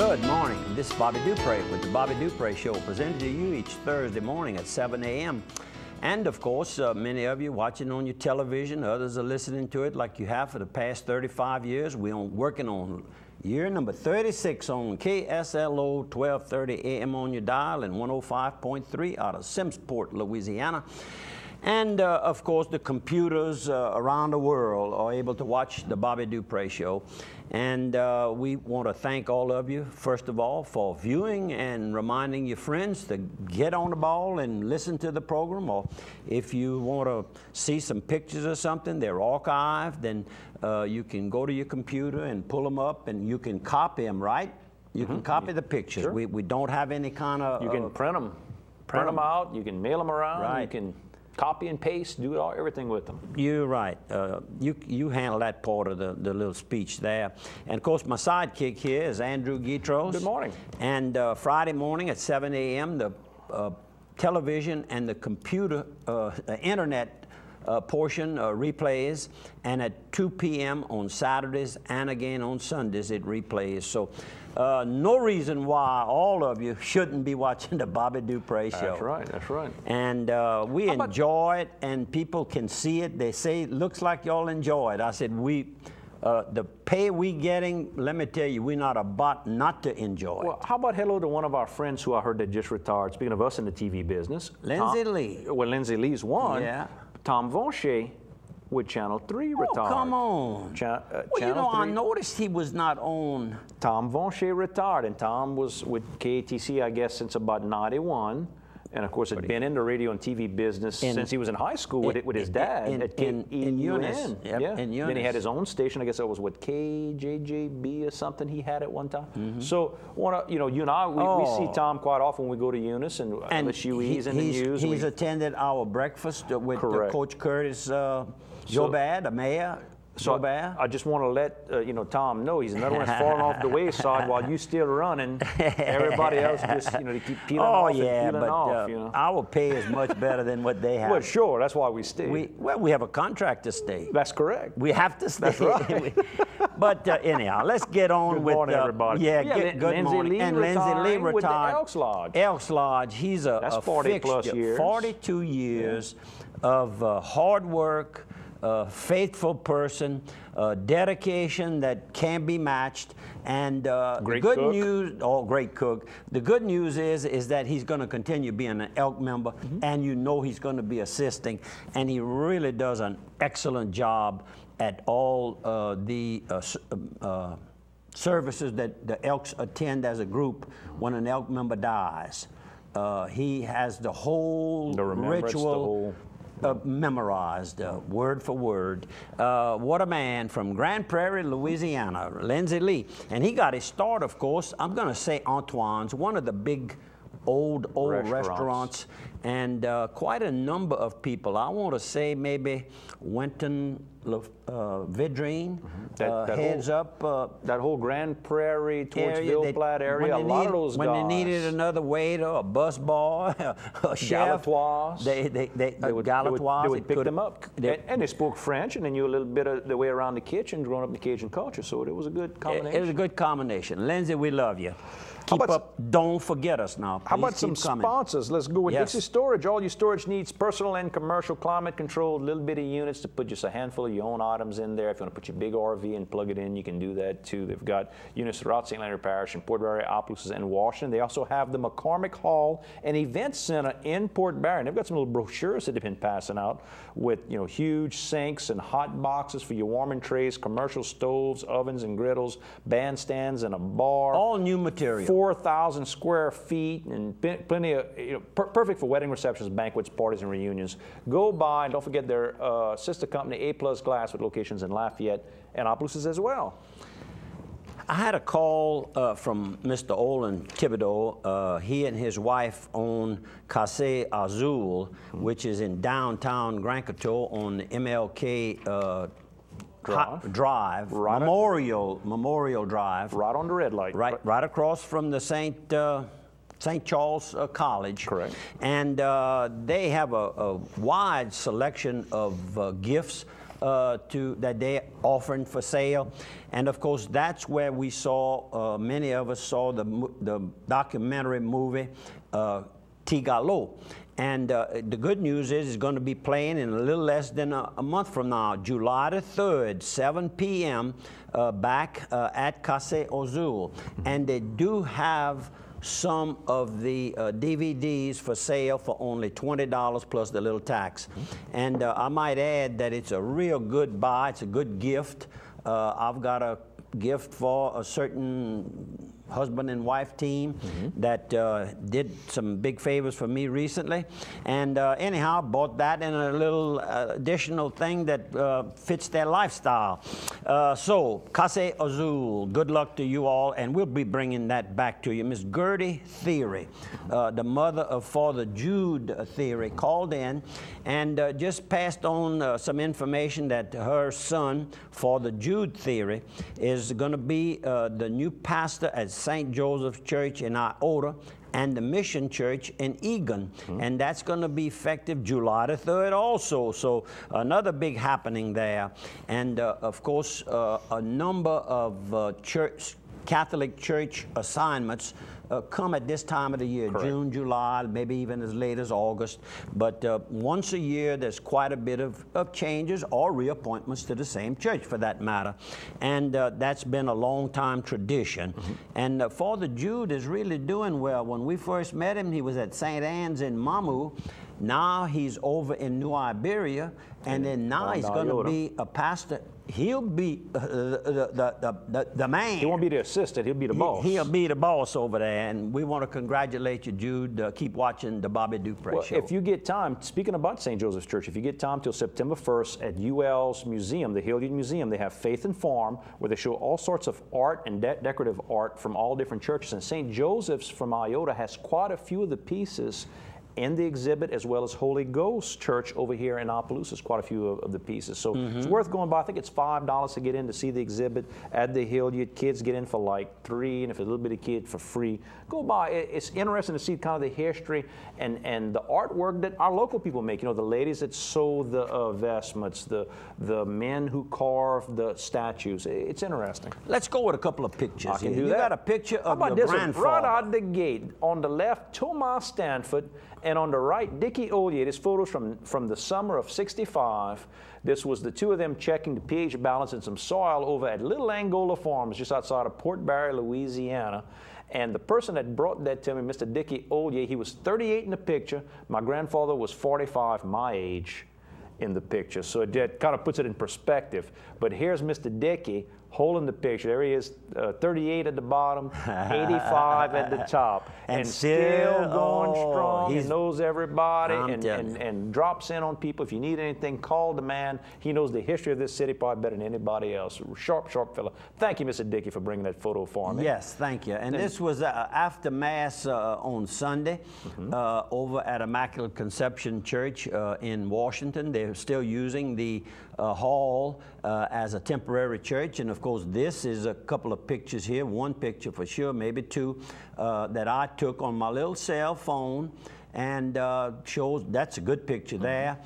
Good morning. This is Bobby Dupre with the Bobby Dupre Show, presented to you each Thursday morning at 7 a.m. And of course, many of you watching on your television, others are listening to it like you have for the past 35 years. We're working on year number 36 on KSLO 1230 AM on your dial and 105.3 out of Simpsport, Louisiana. And of course, the computers around the world are able to watch the Bobby Dupre Show. And we want to thank all of you, first of all, for viewing and reminding your friends to get on the ball and listen to the program. Or if you want to see some pictures or something, they're archived, then you can go to your computer and pull them up, and you can copy them, right? You can copy the pictures. Sure. We don't have any kind of... You can print them out, you can mail them around, right. You can copy and paste, do it all, everything with them. You're right. You handle that part of the little speech there. And of course, my sidekick here is Andrew Guitros. Good morning. And Friday morning at 7 a.m., the television and the computer, internet portion replays, and at 2 p.m. on Saturdays and again on Sundays it replays. So no reason why all of you shouldn't be watching the Bobby Dupre Show. That's right, that's right. And we enjoy it, and people can see it. They say, it looks like y'all enjoy it. I said, the pay we getting, let me tell you, we're not about not to enjoy it. Well, how about hello to one of our friends who I heard that just retired, speaking of us in the TV business. Lindsay Lee. Well, Lindsay Lee's one. Yeah. Tom Vonche with Channel 3 retired. Oh, come on. Well, Channel you know, 3. I noticed he was not on. Tom Vonche retired, and Tom was with KATC, I guess, since about 91. And of course, had been in the radio and TV business since he was in high school with his dad in Eunice. Yep, yeah. in Eunice. Then he had his own station. I guess it was what, KJJB or something he had at one time. So, you know, you and I, we see Tom quite often when we go to Eunice and LSUE's in the news. He's attended our breakfast with Coach Curtis Jobad, the mayor. So I just want to let you know, Tom know he's another one that's falling off the wayside while you still running. Everybody else just, you know, to keep peeling off and peeling off. You know? Our pay is much better than what they have. Well, sure, that's why we stay. We have a contract to stay. That's correct. We have to stay. That's right. But anyhow, let's get on good with morning, everybody. Yeah, good morning. And Lindsay Lee retired with the Elks Lodge. Elks Lodge. He's that's 40 fixture, plus years. 42 years of hard work. Faithful person, dedication that can't be matched, and great good cook. news. Oh, great cook! The good news is that he's going to continue being an Elk member, and you know he's going to be assisting, and he really does an excellent job at all the services that the Elks attend as a group when an Elk member dies. He has the whole ritual. Memorized word for word. What a man from Grand Prairie, Louisiana, Lindsay Lee. And he got his start, of course, I'm going to say Antoine's, one of the big old restaurants. And quite a number of people. I want to say maybe Winton Vidrine heads up. That whole Grand Prairie towards Ville-Platte area, a lot of those guys. When they needed another waiter, a bus boy, a chef, Galatoirs. they would pick them up. And they spoke French, and they knew a little bit of the way around the kitchen, growing up in the Cajun culture, so it was a good combination. It was a good combination. Lindsay, we love you. Keep up. Don't forget us now. Please. How about some sponsors? Let's go with Dixie Storage. All your storage needs, personal and commercial, climate-controlled, little bitty units to put just a handful of your own items in there. If you want to put your big RV and plug it in, you can do that too. They've got units throughout St. Leonard Parish and Port Barre, Opelousas, and Washington. They also have the McCormick Hall and Event Center in Port Barre. And they've got some little brochures that they've been passing out with, you know, huge sinks and hot boxes for your warming trays, commercial stoves, ovens and griddles, bandstands, and a bar. All new material. 4,000 square feet and plenty of, you know, perfect for wedding receptions, banquets, parties, and reunions. Go by, and don't forget their sister company, A+ Glass, with locations in Lafayette and Opelousas as well. I had a call from Mr. Olin Thibodeau. He and his wife own Case Azul, which is in downtown Grand Coteau on the MLK Drive, Memorial Drive. Right on the red light. Right across from the St. Charles College. Correct. And they have a wide selection of gifts that they're offering for sale. And of course, that's where we saw, many of us saw the documentary movie, Tigalo. And the good news is it's going to be playing in a little less than a month from now, July the 3rd, 7 p.m., back at Case Azul. And they do have some of the DVDs for sale for only $20 plus the little tax. And I might add that it's a real good buy. It's a good gift. I've got a gift for a certain husband and wife team that did some big favors for me recently. And anyhow, I bought that and a little additional thing that fits their lifestyle. So, Case Azul, good luck to you all, and we'll be bringing that back to you. Miss Gertie Theory, the mother of Father Jude Theory, called in and just passed on some information that her son, Father Jude Theory, is going to be the new pastor at St. Joseph's Church in Iota and the Mission Church in Egan. And that's going to be effective July the 3rd also. So another big happening there. And of course, a number of Catholic Church assignments come at this time of the year, correct. June, July, maybe even as late as August. But once a year, there's quite a bit of changes or reappointments to the same church, for that matter. And that's been a long-time tradition. And Father Jude is really doing well. When we first met him, he was at St. Anne's in Mamu. Now he's over in New Iberia, and then now he's going to be a pastor. He'll be the man. He won't be the assistant. He'll be the boss. He'll be the boss over there, and we want to congratulate you, Jude. Keep watching the Bobby Dupre Show. If you get time, speaking about St. Joseph's Church, if you get time till September 1st at UL's museum, the Hilliard Museum, they have Faith and Farm, where they show all sorts of art and decorative art from all different churches. And St. Joseph's from Iota has quite a few of the pieces in the exhibit, as well as Holy Ghost Church over here in Opelousas, quite a few of the pieces. So it's worth going by. I think it's $5 to get in to see the exhibit at the Hilliard. Kids get in for like $3, and if it's a little bit of kid, for free. Go by. It's interesting to see kind of the history and the artwork that our local people make. You know, the ladies that sew the vestments, the men who carve the statues. It's interesting. Let's go with a couple of pictures. I can do you that. got a picture of How about your this grandfather. one? Right out the gate, on the left, Tomas Stanford, and on the right, Dickie Ollier. This photo's from the summer of '65. This was the two of them checking the pH balance in some soil over at Little Angola Farms, just outside of Port Barre, Louisiana. And the person that brought that to me, Mr. Dickie Ollier, he was 38 in the picture. My grandfather was 45, my age, in the picture. So it kind of puts it in perspective. But here's Mr. Dickie holding the picture. There he is, 38 at the bottom, 85 at the top. And still going strong. He knows everybody and drops in on people. If you need anything, call the man. He knows the history of this city probably better than anybody else. Sharp, sharp fella. Thank you, Mr. Dickey, for bringing that photo for me. Yes, thank you. And this was after Mass on Sunday over at Immaculate Conception Church in Washington. They're still using the hall as a temporary church. And of course, this is a couple of pictures here, one picture for sure, maybe two, that I took on my little cell phone, and shows, that's a good picture there.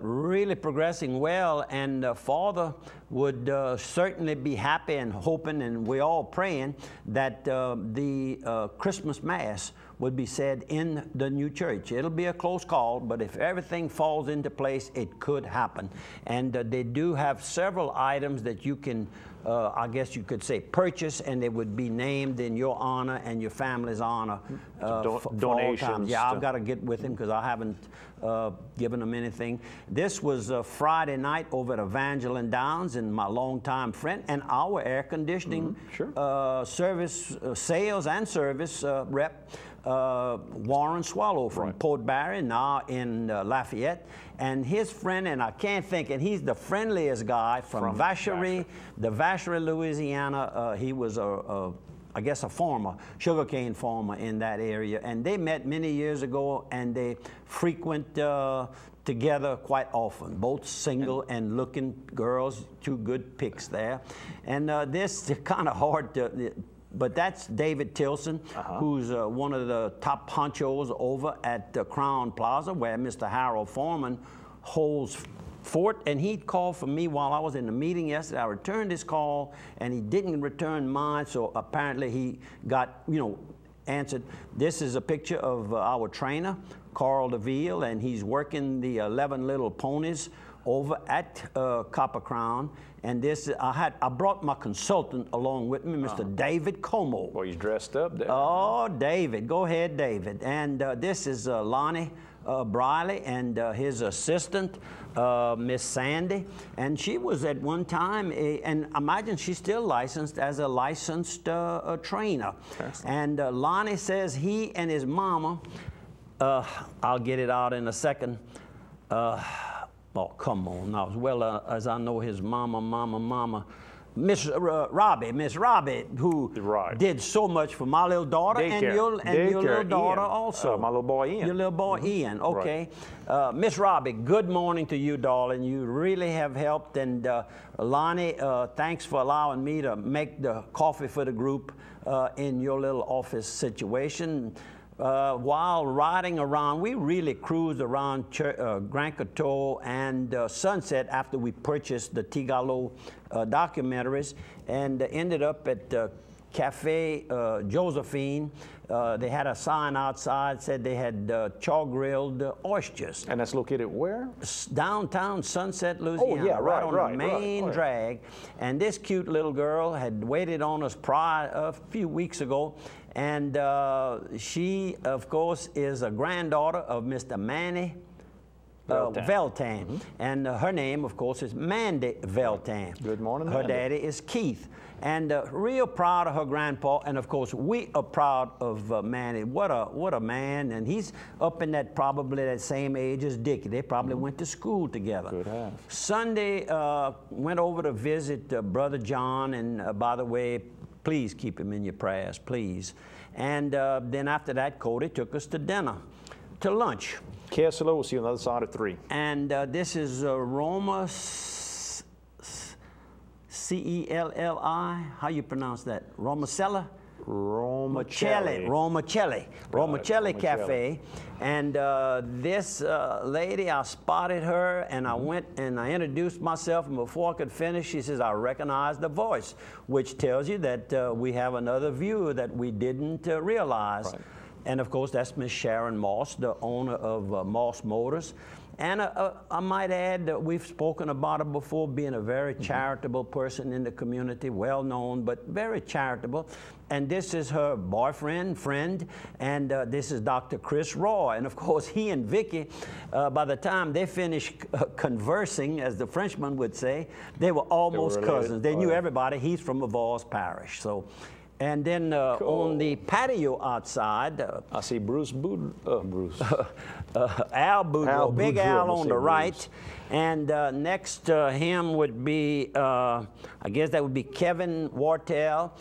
Really progressing well, and Father would certainly be happy and hoping, and we're all praying, that the Christmas Mass would be said in the new church. It'll be a close call, but if everything falls into place, it could happen. And they do have several items that you can, I guess you could say, purchase, and they would be named in your honor and your family's honor. Donations. Yeah, I've got to get with him because I haven't given him anything. This was Friday night over at Evangeline Downs, and my longtime friend and our air conditioning service, sales and service rep, Warren Swallow from Port Barre, now in Lafayette, and his friend, and I can't think, and he's the friendliest guy from Vacherie, Louisiana. He was I guess a farmer, sugarcane farmer in that area, and they met many years ago, and they frequent together quite often, both single and looking girls, two good pics there. And this is kind of hard to, but that's David Tilson, who's one of the top honchos over at Crown Plaza, where Mr. Harold Foreman holds Fort, and he'd called for me while I was in the meeting yesterday. I returned his call, and he didn't return mine, so apparently he got, answered. This is a picture of our trainer, Carl DeVille, and he's working the 11 little ponies over at Copper Crown. And this, I brought my consultant along with me, Mr. David Como. Well, he's dressed up there. Oh, David. Go ahead, David. And this is Lonnie Briley and his assistant, Miss Sandy. And she was at one time, and imagine she's still licensed as a licensed trainer. Excellent. And Lonnie says he and his mama, I'll get it out in a second. Oh, come on now. As well as I know his mama, Miss Robbie, who did so much for my little daughter and your little daughter Ian. also. My little boy Ian. Your little boy Ian, okay. Right. Miss Robbie, good morning to you, darling. You really have helped. And Lonnie, thanks for allowing me to make the coffee for the group in your little office situation. While riding around, we really cruised around Grand Coteau and Sunset after we purchased the Tigalo documentaries, and ended up at Cafe Josephine. They had a sign outside said they had char-grilled oysters. And that's located where? Downtown Sunset, Louisiana. Oh, yeah, right on the main drag. And this cute little girl had waited on us a few weeks ago. And she, of course, is a granddaughter of Mr. Manny Veltan. Mm-hmm. And her name, of course, is Mandy Veltan. Good morning, Her Mandy. daddy is Keith. And real proud of her grandpa. And, of course, we are proud of Manny. What a man. And he's up in probably that same age as Dickie. They probably went to school together. Good have. Sunday, went over to visit Brother John. And, by the way, please keep him in your prayers, please. And then after that, Cody took us to dinner, to lunch. KSLO, we'll see you on the other side of 3. And this is Roma C-E-L-L-I. How you pronounce that? Romacella? Romacelli Cafe. And this lady, I spotted her, and I went and I introduced myself, and before I could finish, she says, I recognize the voice, which tells you that we have another viewer that we didn't realize. Right. And of course, that's Miss Sharon Moss, the owner of Moss Motors. And I might add that we've spoken about her before, being a very charitable person in the community, well known, but very charitable. And this is her boyfriend, friend, and this is Dr. Chris Roy. And of course, he and Vicky, by the time they finished conversing, as the Frenchman would say, they were almost cousins. They knew everybody. He's from Avars Parish. So. And then on the patio outside, I see Al Boudreaux, Big Al on the right. And next to him would be, I guess that would be Kevin Wartell,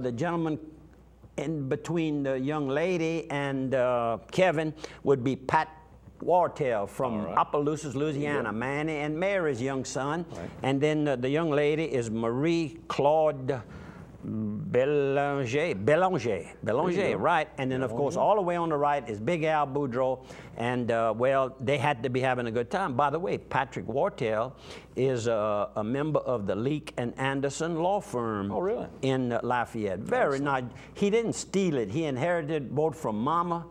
the gentleman in between the young lady and Kevin would be Pat Wartell from Opelousas, Louisiana, Manny and Mary's young son. Right. And then the young lady is Marie Claude Belanger, right. And then, of course, all the way on the right is Big Al Boudreaux. And, well, they had to be having a good time. By the way, Patrick Wartell is a member of the Leake and Anderson law firm in Lafayette. Very nice. He didn't steal it. He inherited both from Mama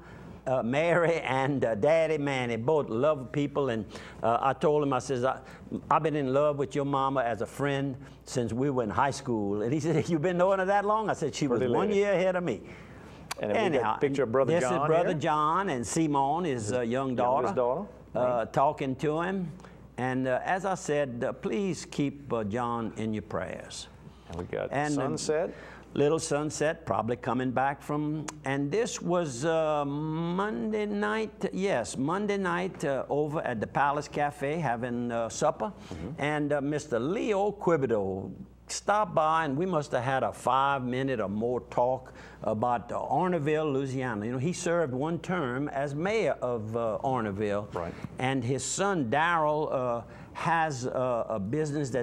Mary and Daddy Manny, both love people. And I told him, I says, I've been in love with your mama as a friend since we were in high school. And he said, you've been knowing her that long? I said, she was 1 year ahead of me. And anyhow, a picture of Brother John. This is Brother John, and Simone, his young daughter, talking to him. And as I said, please keep John in your prayers. And we got Sunset. Little Sunset, probably coming back from, and this was Monday night, yes, Monday night over at the Palace Cafe having supper. And Mr. Leo Quibido stopped by, and we must have had a 5-minute or more talk about Orneville, Louisiana. You know, he served one term as mayor of Orneville. Right. And his son, Darrell, has a business that